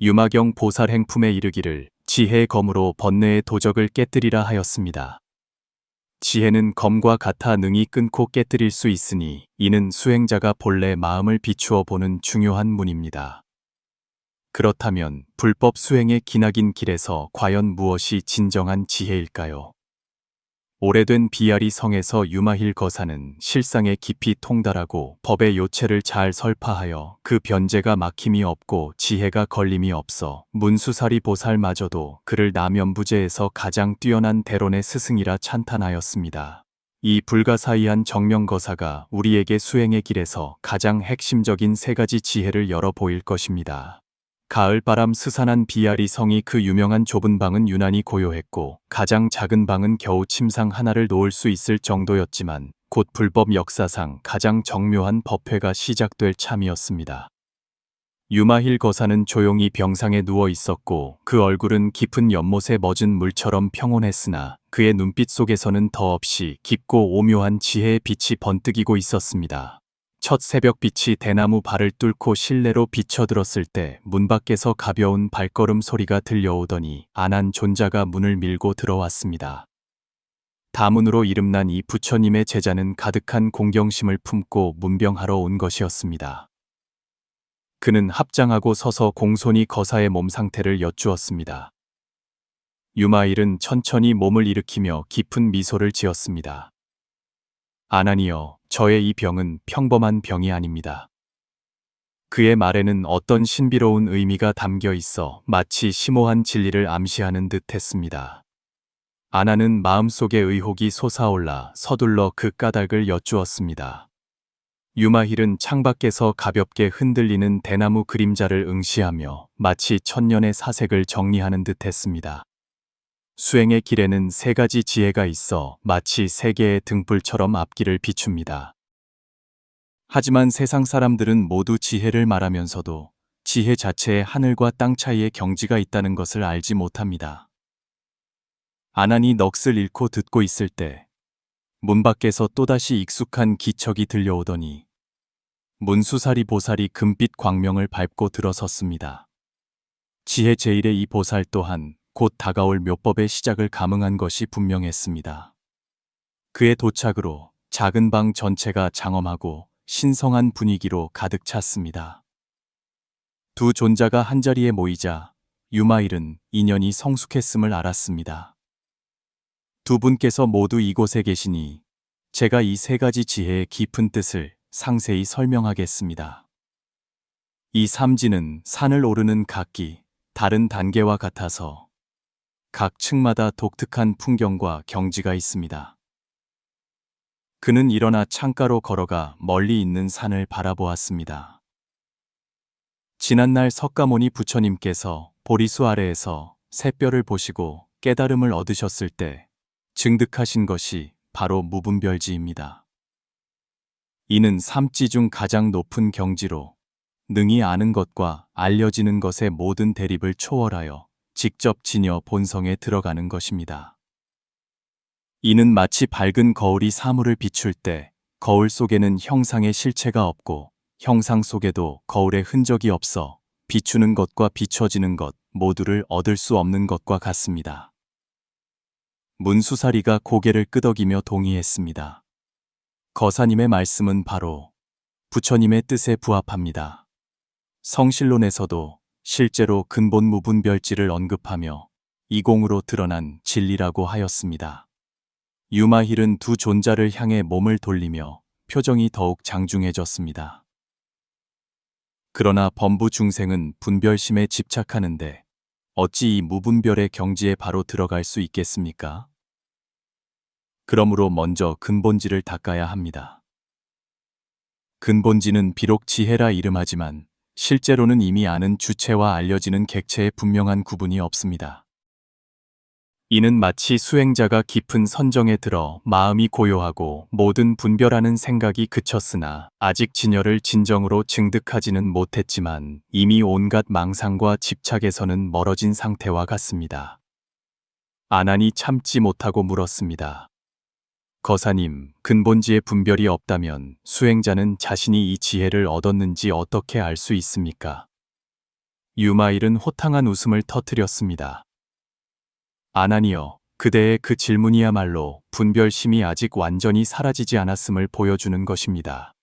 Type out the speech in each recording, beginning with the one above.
유마경 보살 행품에 이르기를 지혜의 검으로 번뇌의 도적을 깨뜨리라 하였습니다. 지혜는 검과 같아 능히 끊고 깨뜨릴 수 있으니 이는 수행자가 본래 마음을 비추어 보는 중요한 문입니다. 그렇다면 불법 수행의 기나긴 길에서 과연 무엇이 진정한 지혜일까요? 오래된 비아리 성에서 유마힐 거사는 실상에 깊이 통달하고 법의 요체를 잘 설파하여 그 변제가 막힘이 없고 지혜가 걸림이 없어 문수사리 보살마저도 그를 남연부제에서 가장 뛰어난 대론의 스승이라 찬탄하였습니다. 이 불가사의한 정명거사가 우리에게 수행의 길에서 가장 핵심적인 세 가지 지혜를 열어 보일 것입니다. 가을바람 스산한 비아리 성이 그 유명한 좁은 방은 유난히 고요했고 가장 작은 방은 겨우 침상 하나를 놓을 수 있을 정도였지만 곧 불법 역사상 가장 정묘한 법회가 시작될 참이었습니다. 유마힐 거사는 조용히 병상에 누워 있었고 그 얼굴은 깊은 연못에 멎은 물처럼 평온했으나 그의 눈빛 속에서는 더없이 깊고 오묘한 지혜의 빛이 번뜩이고 있었습니다. 첫 새벽빛이 대나무 발을 뚫고 실내로 비쳐들었을 때 문 밖에서 가벼운 발걸음 소리가 들려오더니 안한 존자가 문을 밀고 들어왔습니다. 다문으로 이름난 이 부처님의 제자는 가득한 공경심을 품고 문병하러 온 것이었습니다. 그는 합장하고 서서 공손히 거사의 몸 상태를 여쭈었습니다. 유마일은 천천히 몸을 일으키며 깊은 미소를 지었습니다. 아나니여, 저의 이 병은 평범한 병이 아닙니다. 그의 말에는 어떤 신비로운 의미가 담겨 있어 마치 심오한 진리를 암시하는 듯 했습니다. 아나는 마음속에 의혹이 솟아올라 서둘러 그 까닭을 여쭈었습니다. 유마힐은 창밖에서 가볍게 흔들리는 대나무 그림자를 응시하며 마치 천년의 사색을 정리하는 듯 했습니다. 수행의 길에는 세 가지 지혜가 있어 마치 세 개의 등불처럼 앞길을 비춥니다. 하지만 세상 사람들은 모두 지혜를 말하면서도 지혜 자체에 하늘과 땅 차이의 경지가 있다는 것을 알지 못합니다. 아난이 넋을 잃고 듣고 있을 때 문 밖에서 또다시 익숙한 기척이 들려오더니 문수사리 보살이 금빛 광명을 밟고 들어섰습니다. 지혜 제1의 이 보살 또한 곧 다가올 묘법의 시작을 감응한 것이 분명했습니다. 그의 도착으로 작은 방 전체가 장엄하고 신성한 분위기로 가득 찼습니다. 두 존자가 한자리에 모이자 유마일은 인연이 성숙했음을 알았습니다. 두 분께서 모두 이곳에 계시니 제가 이 세 가지 지혜의 깊은 뜻을 상세히 설명하겠습니다. 이 삼지는 산을 오르는 각기 다른 단계와 같아서 각 층마다 독특한 풍경과 경지가 있습니다. 그는 일어나 창가로 걸어가 멀리 있는 산을 바라보았습니다. 지난날 석가모니 부처님께서 보리수 아래에서 새별을 보시고 깨달음을 얻으셨을 때 증득하신 것이 바로 무분별지입니다. 이는 삼지 중 가장 높은 경지로 능히 아는 것과 알려지는 것의 모든 대립을 초월하여 직접 진여 본성에 들어가는 것입니다. 이는 마치 밝은 거울이 사물을 비출 때 거울 속에는 형상의 실체가 없고 형상 속에도 거울의 흔적이 없어 비추는 것과 비춰지는 것 모두를 얻을 수 없는 것과 같습니다. 문수사리가 고개를 끄덕이며 동의했습니다. 거사님의 말씀은 바로 부처님의 뜻에 부합합니다. 성실론에서도 실제로 근본 무분별지를 언급하며 이공으로 드러난 진리라고 하였습니다. 유마힐은 두 존자를 향해 몸을 돌리며 표정이 더욱 장중해졌습니다. 그러나 범부 중생은 분별심에 집착하는데 어찌 이 무분별의 경지에 바로 들어갈 수 있겠습니까? 그러므로 먼저 근본지를 닦아야 합니다. 근본지는 비록 지혜라 이름하지만 실제로는 이미 아는 주체와 알려지는 객체의 분명한 구분이 없습니다. 이는 마치 수행자가 깊은 선정에 들어 마음이 고요하고 모든 분별하는 생각이 그쳤으나 아직 진여를 진정으로 증득하지는 못했지만 이미 온갖 망상과 집착에서는 멀어진 상태와 같습니다. 아난이 참지 못하고 물었습니다. 거사님, 근본지의 분별이 없다면 수행자는 자신이 이 지혜를 얻었는지 어떻게 알 수 있습니까? 유마일은 호탕한 웃음을 터뜨렸습니다. 아나니여, 그대의 그 질문이야말로 분별심이 아직 완전히 사라지지 않았음을 보여주는 것입니다.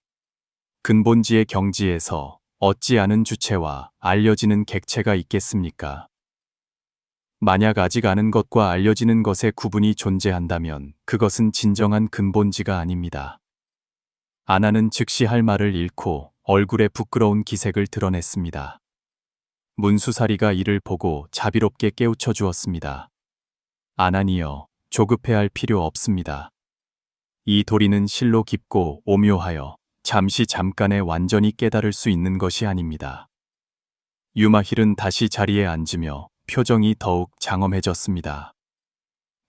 근본지의 경지에서 얻지 않은 주체와 알려지는 객체가 있겠습니까? 만약 아직 아는 것과 알려지는 것의 구분이 존재한다면 그것은 진정한 근본지가 아닙니다. 아나는 즉시 할 말을 잃고 얼굴에 부끄러운 기색을 드러냈습니다. 문수사리가 이를 보고 자비롭게 깨우쳐 주었습니다. 아나니여, 조급해할 필요 없습니다. 이 도리는 실로 깊고 오묘하여 잠깐에 완전히 깨달을 수 있는 것이 아닙니다. 유마힐은 다시 자리에 앉으며 표정이 더욱 장엄해졌습니다.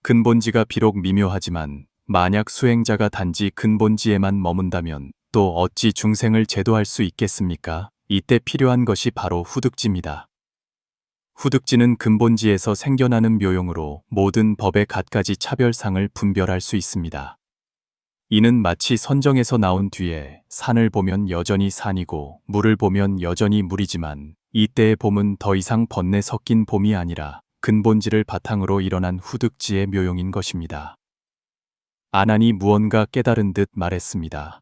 근본지가 비록 미묘하지만 만약 수행자가 단지 근본지에만 머문다면 또 어찌 중생을 제도할 수 있겠습니까? 이때 필요한 것이 바로 후득지입니다. 후득지는 근본지에서 생겨나는 묘용으로 모든 법의 갖가지 차별상을 분별할 수 있습니다. 이는 마치 선정에서 나온 뒤에 산을 보면 여전히 산이고 물을 보면 여전히 물이지만 이때의 봄은 더 이상 번뇌 섞인 봄이 아니라 근본지를 바탕으로 일어난 후득지의 묘용인 것입니다. 아난이 무언가 깨달은 듯 말했습니다.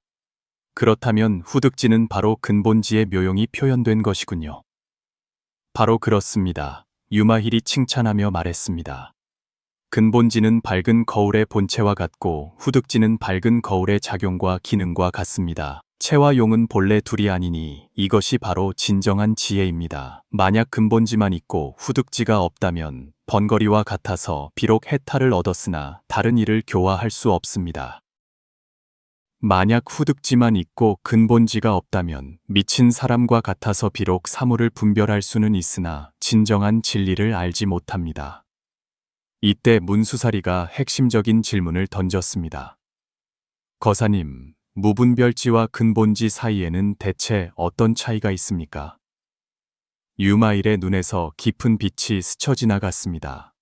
그렇다면 후득지는 바로 근본지의 묘용이 표현된 것이군요. 바로 그렇습니다. 유마힐이 칭찬하며 말했습니다. 근본지는 밝은 거울의 본체와 같고 후득지는 밝은 거울의 작용과 기능과 같습니다. 체와 용은 본래 둘이 아니니 이것이 바로 진정한 지혜입니다. 만약 근본지만 있고 후득지가 없다면 번거리와 같아서 비록 해탈을 얻었으나 다른 일을 교화할 수 없습니다. 만약 후득지만 있고 근본지가 없다면 미친 사람과 같아서 비록 사물을 분별할 수는 있으나 진정한 진리를 알지 못합니다. 이때 문수사리가 핵심적인 질문을 던졌습니다. 거사님, 무분별지와 근본지 사이에는 대체 어떤 차이가 있습니까? 유마일의 눈에서 깊은 빛이 스쳐 지나갔습니다.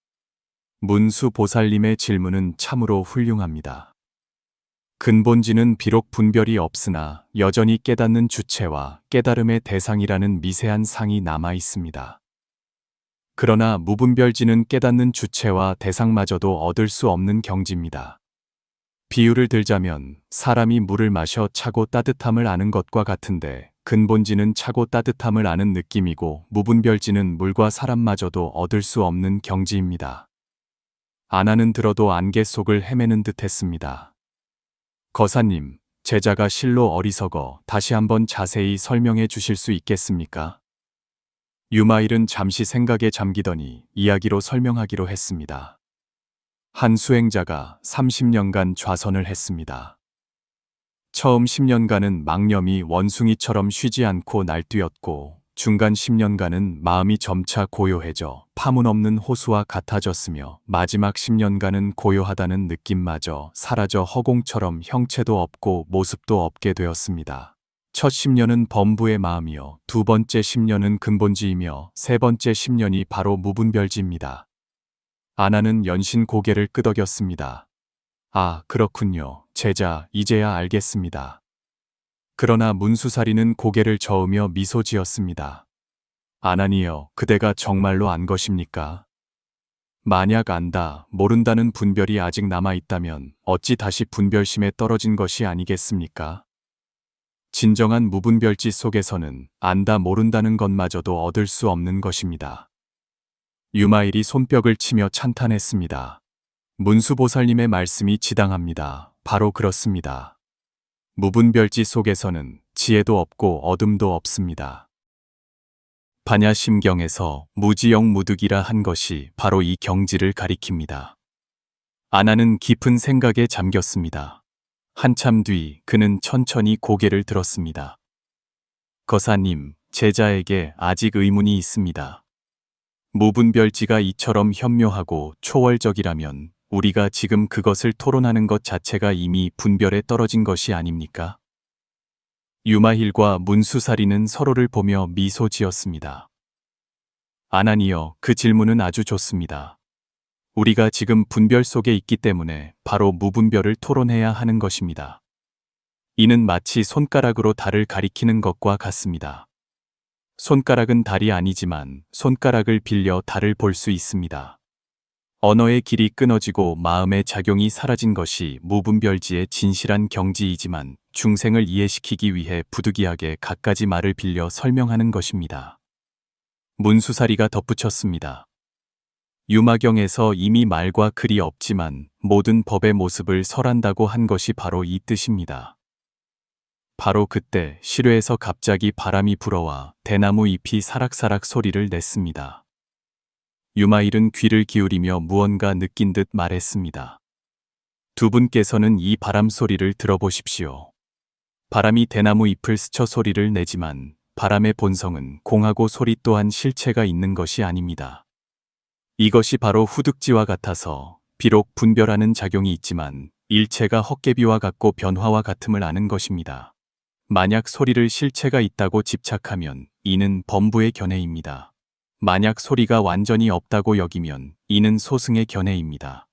문수 보살님의 질문은 참으로 훌륭합니다. 근본지는 비록 분별이 없으나 여전히 깨닫는 주체와 깨달음의 대상이라는 미세한 상이 남아 있습니다. 그러나 무분별지는 깨닫는 주체와 대상마저도 얻을 수 없는 경지입니다. 비유를 들자면 사람이 물을 마셔 차고 따뜻함을 아는 것과 같은데 근본지는 차고 따뜻함을 아는 느낌이고 무분별지는 물과 사람마저도 얻을 수 없는 경지입니다. 아나는 들어도 안개 속을 헤매는 듯 했습니다. 거사님, 제자가 실로 어리석어 다시 한번 자세히 설명해 주실 수 있겠습니까? 유마일은 잠시 생각에 잠기더니 이야기로 설명하기로 했습니다. 한 수행자가 30년간 좌선을 했습니다. 처음 10년간은 망념이 원숭이처럼 쉬지 않고 날뛰었고 중간 10년간은 마음이 점차 고요해져 파문 없는 호수와 같아졌으며 마지막 10년간은 고요하다는 느낌마저 사라져 허공처럼 형체도 없고 모습도 없게 되었습니다. 첫 10년은 범부의 마음이요, 두 번째 10년은 근본지이며 세 번째 10년이 바로 무분별지입니다. 아나는 연신 고개를 끄덕였습니다. 아, 그렇군요. 제자, 이제야 알겠습니다. 그러나 문수사리는 고개를 저으며 미소 지었습니다. 아나니여, 그대가 정말로 안 것입니까? 만약 안다, 모른다는 분별이 아직 남아있다면 어찌 다시 분별심에 떨어진 것이 아니겠습니까? 진정한 무분별지 속에서는 안다 모른다는 것마저도 얻을 수 없는 것입니다. 유마일이 손뼉을 치며 찬탄했습니다. 문수보살님의 말씀이 지당합니다. 바로 그렇습니다. 무분별지 속에서는 지혜도 없고 어둠도 없습니다. 반야심경에서 무지영무득이라 한 것이 바로 이 경지를 가리킵니다. 아나는 깊은 생각에 잠겼습니다. 한참 뒤 그는 천천히 고개를 들었습니다. 거사님, 제자에게 아직 의문이 있습니다. 무분별지가 이처럼 현묘하고 초월적이라면 우리가 지금 그것을 토론하는 것 자체가 이미 분별에 떨어진 것이 아닙니까? 유마힐과 문수사리는 서로를 보며 미소 지었습니다. 아나니여, 그 질문은 아주 좋습니다. 우리가 지금 분별 속에 있기 때문에 바로 무분별을 토론해야 하는 것입니다. 이는 마치 손가락으로 달을 가리키는 것과 같습니다. 손가락은 달이 아니지만 손가락을 빌려 달을 볼 수 있습니다. 언어의 길이 끊어지고 마음의 작용이 사라진 것이 무분별지의 진실한 경지이지만 중생을 이해시키기 위해 부득이하게 갖가지 말을 빌려 설명하는 것입니다. 문수사리가 덧붙였습니다. 유마경에서 이미 말과 글이 없지만 모든 법의 모습을 설한다고 한 것이 바로 이 뜻입니다. 바로 그때 시뢰에서 갑자기 바람이 불어와 대나무 잎이 사락사락 소리를 냈습니다. 유마일은 귀를 기울이며 무언가 느낀 듯 말했습니다. 두 분께서는 이 바람 소리를 들어보십시오. 바람이 대나무 잎을 스쳐 소리를 내지만 바람의 본성은 공하고 소리 또한 실체가 있는 것이 아닙니다. 이것이 바로 후득지와 같아서 비록 분별하는 작용이 있지만 일체가 헛개비와 같고 변화와 같음을 아는 것입니다. 만약 소리를 실체가 있다고 집착하면 이는 범부의 견해입니다. 만약 소리가 완전히 없다고 여기면 이는 소승의 견해입니다.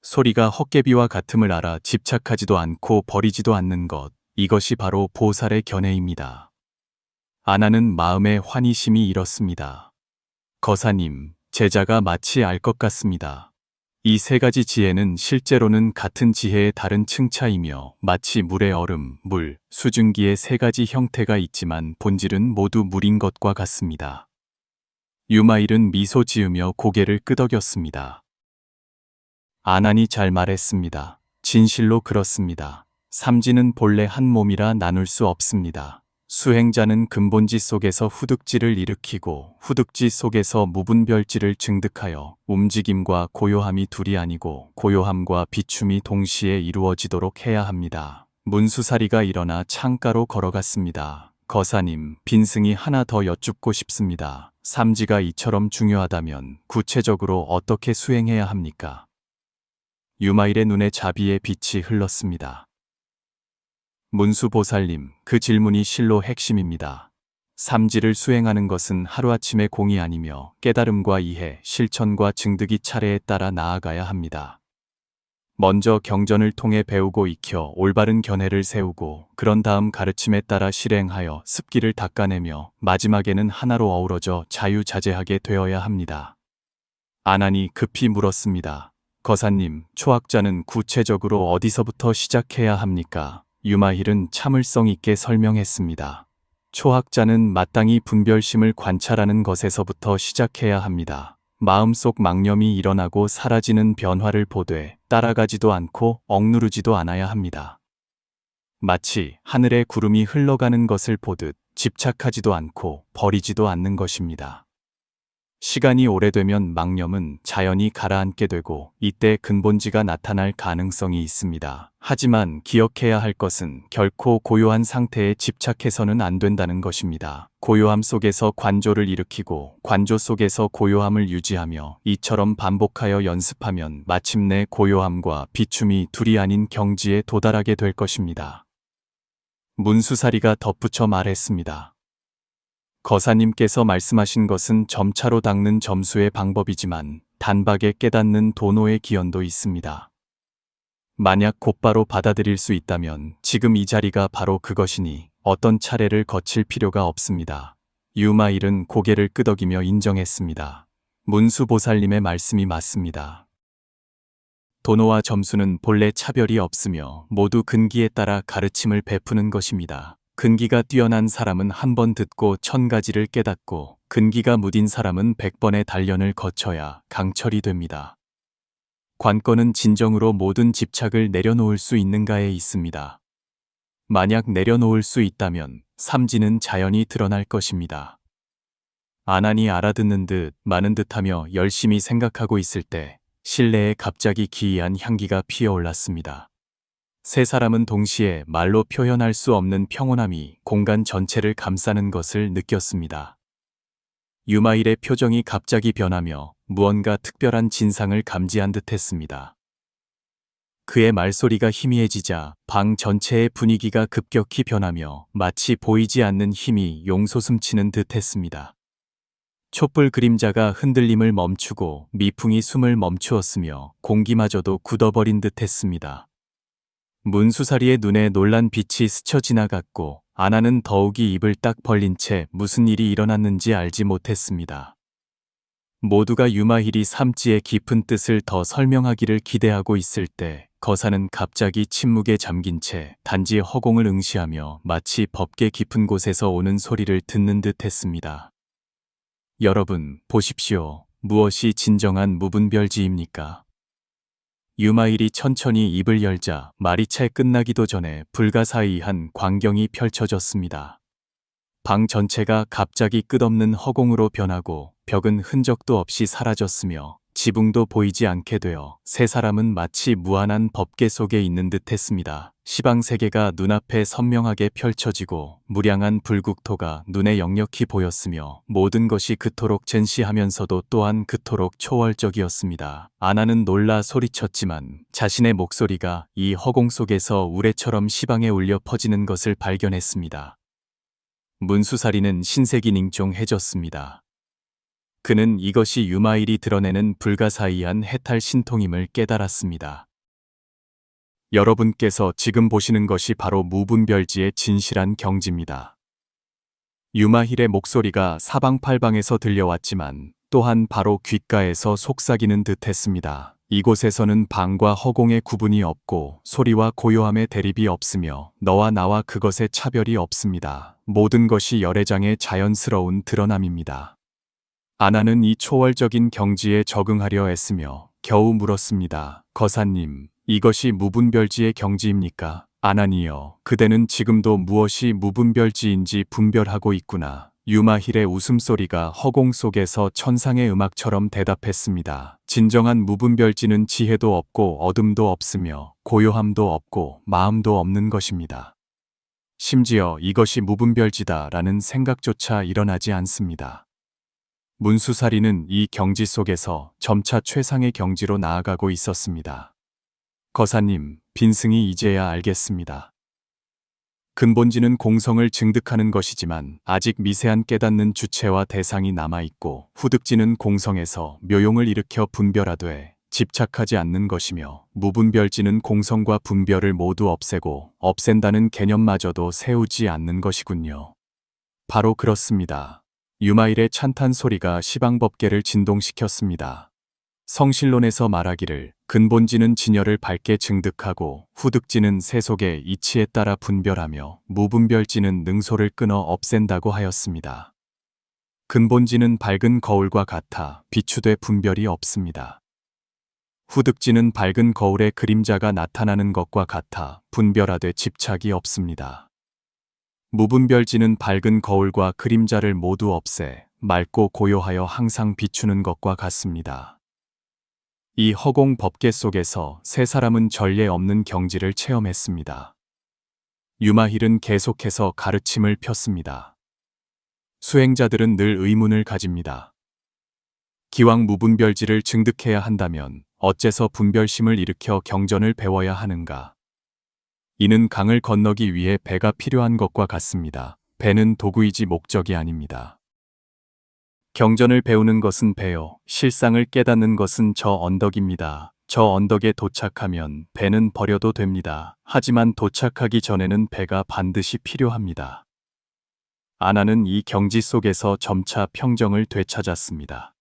소리가 헛개비와 같음을 알아 집착하지도 않고 버리지도 않는 것, 이것이 바로 보살의 견해입니다. 아나는 마음의 환희심이 일었습니다. 거사님, 제자가 마치 알 것 같습니다. 이 세 가지 지혜는 실제로는 같은 지혜의 다른 층차이며 마치 물의 얼음, 물, 수증기의 세 가지 형태가 있지만 본질은 모두 물인 것과 같습니다. 유마일은 미소 지으며 고개를 끄덕였습니다. 아난이 잘 말했습니다. 진실로 그렇습니다. 삼지는 본래 한 몸이라 나눌 수 없습니다. 수행자는 근본지 속에서 후득지를 일으키고 후득지 속에서 무분별지를 증득하여 움직임과 고요함이 둘이 아니고 고요함과 비춤이 동시에 이루어지도록 해야 합니다. 문수사리가 일어나 창가로 걸어갔습니다. 거사님, 빈승이 하나 더 여쭙고 싶습니다. 삼지가 이처럼 중요하다면 구체적으로 어떻게 수행해야 합니까? 유마일의 눈에 자비의 빛이 흘렀습니다. 문수보살님, 그 질문이 실로 핵심입니다. 삼지를 수행하는 것은 하루아침의 공이 아니며 깨달음과 이해, 실천과 증득이 차례에 따라 나아가야 합니다. 먼저 경전을 통해 배우고 익혀 올바른 견해를 세우고 그런 다음 가르침에 따라 실행하여 습기를 닦아내며 마지막에는 하나로 어우러져 자유자재하게 되어야 합니다. 아난이 급히 물었습니다. 거사님, 초학자는 구체적으로 어디서부터 시작해야 합니까? 유마힐은 참을성 있게 설명했습니다. 초학자는 마땅히 분별심을 관찰하는 것에서부터 시작해야 합니다. 마음속 망념이 일어나고 사라지는 변화를 보되 따라가지도 않고 억누르지도 않아야 합니다. 마치 하늘에 구름이 흘러가는 것을 보듯 집착하지도 않고 버리지도 않는 것입니다. 시간이 오래되면 망념은 자연히 가라앉게 되고 이때 근본지가 나타날 가능성이 있습니다. 하지만 기억해야 할 것은 결코 고요한 상태에 집착해서는 안 된다는 것입니다. 고요함 속에서 관조를 일으키고 관조 속에서 고요함을 유지하며 이처럼 반복하여 연습하면 마침내 고요함과 비춤이 둘이 아닌 경지에 도달하게 될 것입니다. 문수사리가 덧붙여 말했습니다. 거사님께서 말씀하신 것은 점차로 닦는 점수의 방법이지만 단박에 깨닫는 도노의 기원도 있습니다. 만약 곧바로 받아들일 수 있다면 지금 이 자리가 바로 그것이니 어떤 차례를 거칠 필요가 없습니다. 유마일은 고개를 끄덕이며 인정했습니다. 문수보살님의 말씀이 맞습니다. 도노와 점수는 본래 차별이 없으며 모두 근기에 따라 가르침을 베푸는 것입니다. 근기가 뛰어난 사람은 한 번 듣고 1000가지를 깨닫고 근기가 무딘 사람은 100번의 단련을 거쳐야 강철이 됩니다. 관건은 진정으로 모든 집착을 내려놓을 수 있는가에 있습니다. 만약 내려놓을 수 있다면 삼지는 자연히 드러날 것입니다. 아난이 알아듣는 듯 마는 듯하며 열심히 생각하고 있을 때 실내에 갑자기 기이한 향기가 피어올랐습니다. 세 사람은 동시에 말로 표현할 수 없는 평온함이 공간 전체를 감싸는 것을 느꼈습니다. 유마일의 표정이 갑자기 변하며 무언가 특별한 진상을 감지한 듯 했습니다. 그의 말소리가 희미해지자 방 전체의 분위기가 급격히 변하며 마치 보이지 않는 힘이 용솟음치는 듯 했습니다. 촛불 그림자가 흔들림을 멈추고 미풍이 숨을 멈추었으며 공기마저도 굳어버린 듯 했습니다. 문수사리의 눈에 놀란 빛이 스쳐 지나갔고 아나는 더욱이 입을 딱 벌린 채 무슨 일이 일어났는지 알지 못했습니다. 모두가 유마힐이 삼지의 깊은 뜻을 더 설명하기를 기대하고 있을 때 거사는 갑자기 침묵에 잠긴 채 단지 허공을 응시하며 마치 법계 깊은 곳에서 오는 소리를 듣는 듯 했습니다. 여러분, 보십시오. 무엇이 진정한 무분별지입니까? 유마일이 천천히 입을 열자 말이 채 끝나기도 전에 불가사의한 광경이 펼쳐졌습니다. 방 전체가 갑자기 끝없는 허공으로 변하고 벽은 흔적도 없이 사라졌으며 지붕도 보이지 않게 되어 세 사람은 마치 무한한 법계 속에 있는 듯 했습니다. 시방세계가 눈앞에 선명하게 펼쳐지고 무량한 불국토가 눈에 역력히 보였으며 모든 것이 그토록 젠시하면서도 또한 그토록 초월적이었습니다. 아나는 놀라 소리쳤지만 자신의 목소리가 이 허공 속에서 우레처럼 시방에 울려 퍼지는 것을 발견했습니다. 문수사리는 신색이 닝종해졌습니다. 그는 이것이 유마일이 드러내는 불가사의한 해탈 신통임을 깨달았습니다. 여러분께서 지금 보시는 것이 바로 무분별지의 진실한 경지입니다. 유마힐의 목소리가 사방팔방에서 들려왔지만 또한 바로 귓가에서 속삭이는 듯 했습니다. 이곳에서는 방과 허공의 구분이 없고 소리와 고요함의 대립이 없으며 너와 나와 그것의 차별이 없습니다. 모든 것이 열애장의 자연스러운 드러남입니다. 아나는 이 초월적인 경지에 적응하려 애쓰며 겨우 물었습니다. 거사님, 이것이 무분별지의 경지입니까? 아나니여, 그대는 지금도 무엇이 무분별지인지 분별하고 있구나. 유마힐의 웃음소리가 허공 속에서 천상의 음악처럼 대답했습니다. 진정한 무분별지는 지혜도 없고 어둠도 없으며 고요함도 없고 마음도 없는 것입니다. 심지어 이것이 무분별지다라는 생각조차 일어나지 않습니다. 문수사리는 이 경지 속에서 점차 최상의 경지로 나아가고 있었습니다. 거사님, 빈승이 이제야 알겠습니다. 근본지는 공성을 증득하는 것이지만 아직 미세한 깨닫는 주체와 대상이 남아있고 후득지는 공성에서 묘용을 일으켜 분별하되 집착하지 않는 것이며 무분별지는 공성과 분별을 모두 없애고 없앤다는 개념마저도 세우지 않는 것이군요. 바로 그렇습니다. 유마일의 찬탄 소리가 시방법계를 진동시켰습니다. 성실론에서 말하기를 근본지는 진열을 밝게 증득하고 후득지는 세속의 이치에 따라 분별하며 무분별지는 능소를 끊어 없앤다고 하였습니다. 근본지는 밝은 거울과 같아 비추되 분별이 없습니다. 후득지는 밝은 거울에 그림자가 나타나는 것과 같아 분별하되 집착이 없습니다. 무분별지는 밝은 거울과 그림자를 모두 없애 맑고 고요하여 항상 비추는 것과 같습니다. 이 허공 법계 속에서 세 사람은 전례 없는 경지를 체험했습니다. 유마힐은 계속해서 가르침을 폈습니다. 수행자들은 늘 의문을 가집니다. 기왕 무분별지를 증득해야 한다면 어째서 분별심을 일으켜 경전을 배워야 하는가? 이는 강을 건너기 위해 배가 필요한 것과 같습니다. 배는 도구이지 목적이 아닙니다. 경전을 배우는 것은 배요, 실상을 깨닫는 것은 저 언덕입니다. 저 언덕에 도착하면 배는 버려도 됩니다. 하지만 도착하기 전에는 배가 반드시 필요합니다. 아나는 이 경지 속에서 점차 평정을 되찾았습니다.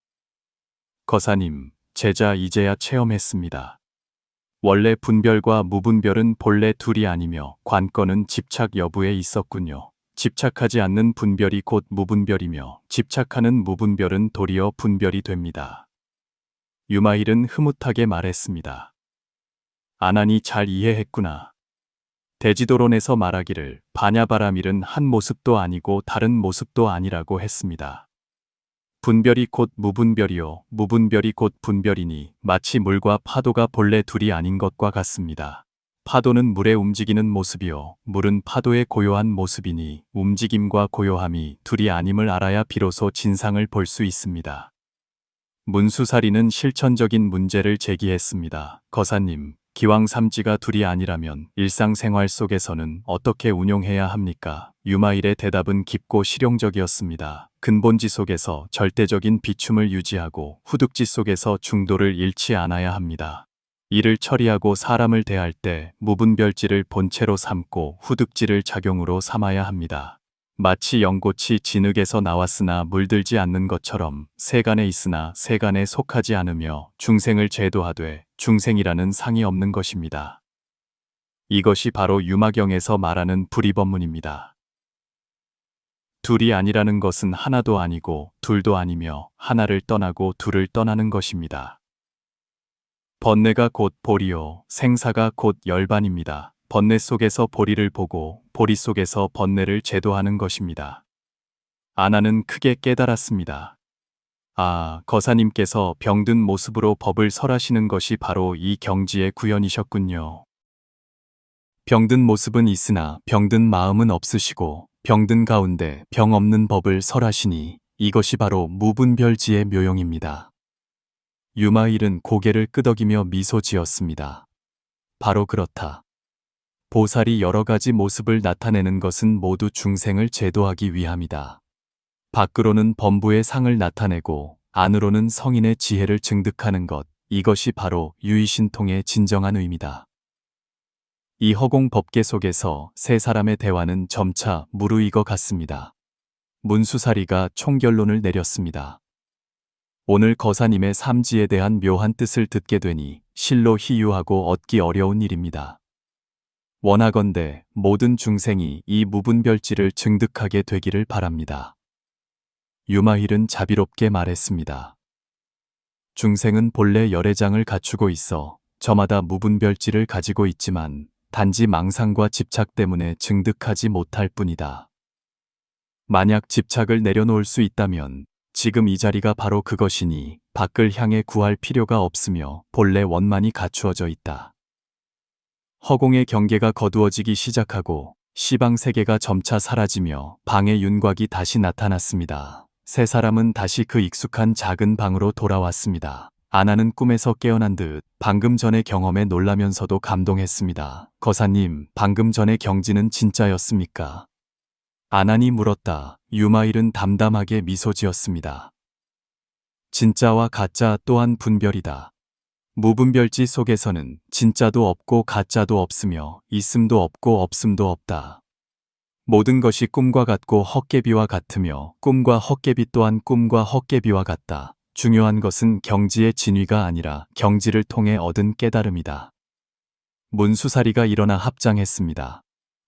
거사님, 제자 이제야 체험했습니다. 원래 분별과 무분별은 본래 둘이 아니며 관건은 집착 여부에 있었군요. 집착하지 않는 분별이 곧 무분별이며 집착하는 무분별은 도리어 분별이 됩니다. 유마힐은 흐뭇하게 말했습니다. 아나니 잘 이해했구나. 대지도론에서 말하기를 바냐바라밀은 한 모습도 아니고 다른 모습도 아니라고 했습니다. 분별이 곧 무분별이요, 무분별이 곧 분별이니 마치 물과 파도가 본래 둘이 아닌 것과 같습니다. 파도는 물에 움직이는 모습이요, 물은 파도의 고요한 모습이니 움직임과 고요함이 둘이 아님을 알아야 비로소 진상을 볼 수 있습니다. 문수사리는 실천적인 문제를 제기했습니다. 거사님, 기왕 삼지가 둘이 아니라면 일상생활 속에서는 어떻게 운용해야 합니까? 유마일의 대답은 깊고 실용적이었습니다. 근본지 속에서 절대적인 비춤을 유지하고 후득지 속에서 중도를 잃지 않아야 합니다. 일을 처리하고 사람을 대할 때 무분별지를 본체로 삼고 후득지를 작용으로 삼아야 합니다. 마치 연꽃이 진흙에서 나왔으나 물들지 않는 것처럼 세간에 있으나 세간에 속하지 않으며 중생을 제도하되 중생이라는 상이 없는 것입니다. 이것이 바로 유마경에서 말하는 불이법문입니다. 둘이 아니라는 것은 하나도 아니고 둘도 아니며 하나를 떠나고 둘을 떠나는 것입니다. 번뇌가 곧 보리요, 생사가 곧 열반입니다. 번뇌 속에서 보리를 보고 보리 속에서 번뇌를 제도하는 것입니다. 아나는 크게 깨달았습니다. 아, 거사님께서 병든 모습으로 법을 설하시는 것이 바로 이 경지의 구현이셨군요. 병든 모습은 있으나 병든 마음은 없으시고 병든 가운데 병 없는 법을 설하시니 이것이 바로 무분별지의 묘용입니다. 유마일은 고개를 끄덕이며 미소 지었습니다. 바로 그렇다. 보살이 여러 가지 모습을 나타내는 것은 모두 중생을 제도하기 위함이다. 밖으로는 범부의 상을 나타내고 안으로는 성인의 지혜를 증득하는 것, 이것이 바로 유의신통의 진정한 의미다. 이 허공 법계 속에서 세 사람의 대화는 점차 무르익어 갔습니다. 문수사리가 총결론을 내렸습니다. 오늘 거사님의 삼지에 대한 묘한 뜻을 듣게 되니 실로 희유하고 얻기 어려운 일입니다. 원하건대 모든 중생이 이 무분별지를 증득하게 되기를 바랍니다. 유마힐은 자비롭게 말했습니다. 중생은 본래 열애장을 갖추고 있어 저마다 무분별지를 가지고 있지만 단지 망상과 집착 때문에 증득하지 못할 뿐이다. 만약 집착을 내려놓을 수 있다면 지금 이 자리가 바로 그것이니 밖을 향해 구할 필요가 없으며 본래 원만히 갖추어져 있다. 허공의 경계가 거두어지기 시작하고 시방 세계가 점차 사라지며 방의 윤곽이 다시 나타났습니다. 세 사람은 다시 그 익숙한 작은 방으로 돌아왔습니다. 아나는 꿈에서 깨어난 듯 방금 전의 경험에 놀라면서도 감동했습니다. 거사님, 방금 전의 경지는 진짜였습니까? 아난이 물었다. 유마일은 담담하게 미소 지었습니다. 진짜와 가짜 또한 분별이다. 무분별지 속에서는 진짜도 없고 가짜도 없으며 있음도 없고 없음도 없다. 모든 것이 꿈과 같고 헛개비와 같으며 꿈과 헛개비 또한 꿈과 헛개비와 같다. 중요한 것은 경지의 진위가 아니라 경지를 통해 얻은 깨달음이다. 문수사리가 일어나 합장했습니다.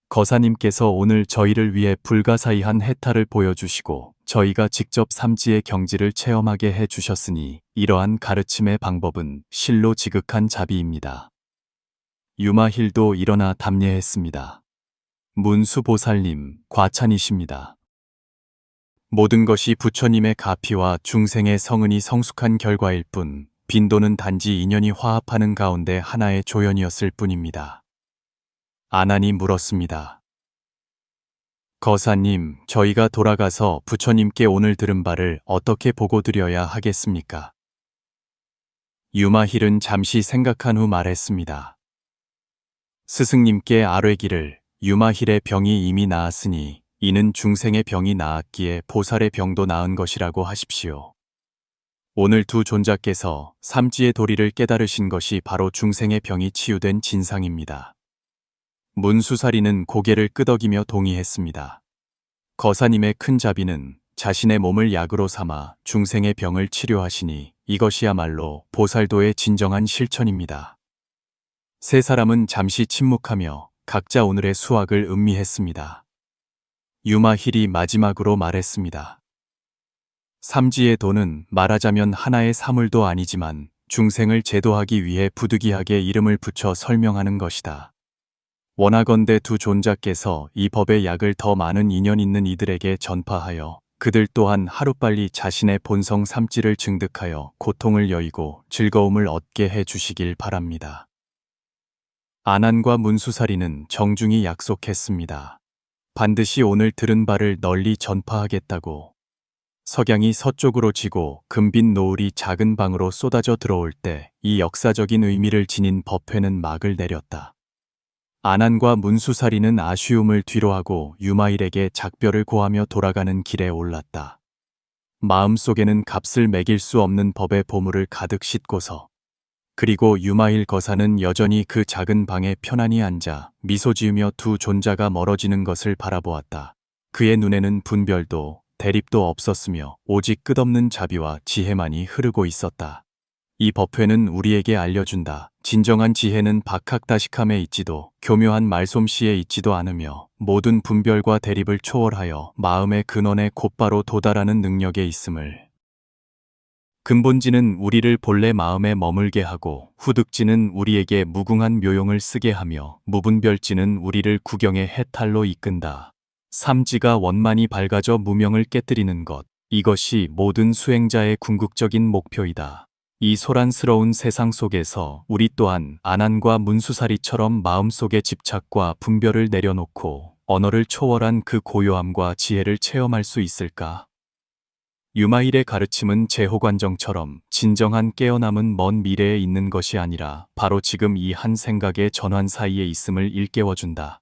거사님께서 오늘 저희를 위해 불가사의한 해탈을 보여주시고 저희가 직접 삼지의 경지를 체험하게 해주셨으니 이러한 가르침의 방법은 실로 지극한 자비입니다. 유마힐도 일어나 답례했습니다. 문수보살님, 과찬이십니다. 모든 것이 부처님의 가피와 중생의 성은이 성숙한 결과일 뿐 빈도는 단지 인연이 화합하는 가운데 하나의 조연이었을 뿐입니다. 아난이 물었습니다. 거사님, 저희가 돌아가서 부처님께 오늘 들은 바를 어떻게 보고드려야 하겠습니까? 유마힐은 잠시 생각한 후 말했습니다. 스승님께 아뢰기를 유마힐의 병이 이미 나았으니 이는 중생의 병이 나았기에 보살의 병도 나은 것이라고 하십시오. 오늘 두 존자께서 삼지의 도리를 깨달으신 것이 바로 중생의 병이 치유된 진상입니다. 문수사리는 고개를 끄덕이며 동의했습니다. 거사님의 큰 자비는 자신의 몸을 약으로 삼아 중생의 병을 치료하시니 이것이야말로 보살도의 진정한 실천입니다. 세 사람은 잠시 침묵하며 각자 오늘의 수확을 음미했습니다. 유마힐이 마지막으로 말했습니다. 삼지의 도는 말하자면 하나의 사물도 아니지만 중생을 제도하기 위해 부득이하게 이름을 붙여 설명하는 것이다. 원하건대 두 존자께서 이 법의 약을 더 많은 인연 있는 이들에게 전파하여 그들 또한 하루빨리 자신의 본성 삼지를 증득하여 고통을 여의고 즐거움을 얻게 해 주시길 바랍니다. 아난과 문수사리는 정중히 약속했습니다. 반드시 오늘 들은 바를 널리 전파하겠다고. 석양이 서쪽으로 지고 금빛 노을이 작은 방으로 쏟아져 들어올 때 이 역사적인 의미를 지닌 법회는 막을 내렸다. 아난과 문수사리는 아쉬움을 뒤로하고 유마일에게 작별을 고하며 돌아가는 길에 올랐다. 마음속에는 값을 매길 수 없는 법의 보물을 가득 싣고서 그리고 유마일 거사는 여전히 그 작은 방에 편안히 앉아 미소 지으며 두 존자가 멀어지는 것을 바라보았다. 그의 눈에는 분별도 대립도 없었으며 오직 끝없는 자비와 지혜만이 흐르고 있었다. 이 법회는 우리에게 알려준다. 진정한 지혜는 박학다식함에 있지도 교묘한 말솜씨에 있지도 않으며 모든 분별과 대립을 초월하여 마음의 근원에 곧바로 도달하는 능력에 있음을. 근본지는 우리를 본래 마음에 머물게 하고 후득지는 우리에게 무궁한 묘용을 쓰게 하며 무분별지는 우리를 구경의 해탈로 이끈다. 삼지가 원만히 밝아져 무명을 깨뜨리는 것. 이것이 모든 수행자의 궁극적인 목표이다. 이 소란스러운 세상 속에서 우리 또한 안한과 문수사리처럼 마음속의 집착과 분별을 내려놓고 언어를 초월한 그 고요함과 지혜를 체험할 수 있을까? 유마일의 가르침은 제호관정처럼 진정한 깨어남은 먼 미래에 있는 것이 아니라 바로 지금 이 한 생각의 전환 사이에 있음을 일깨워준다.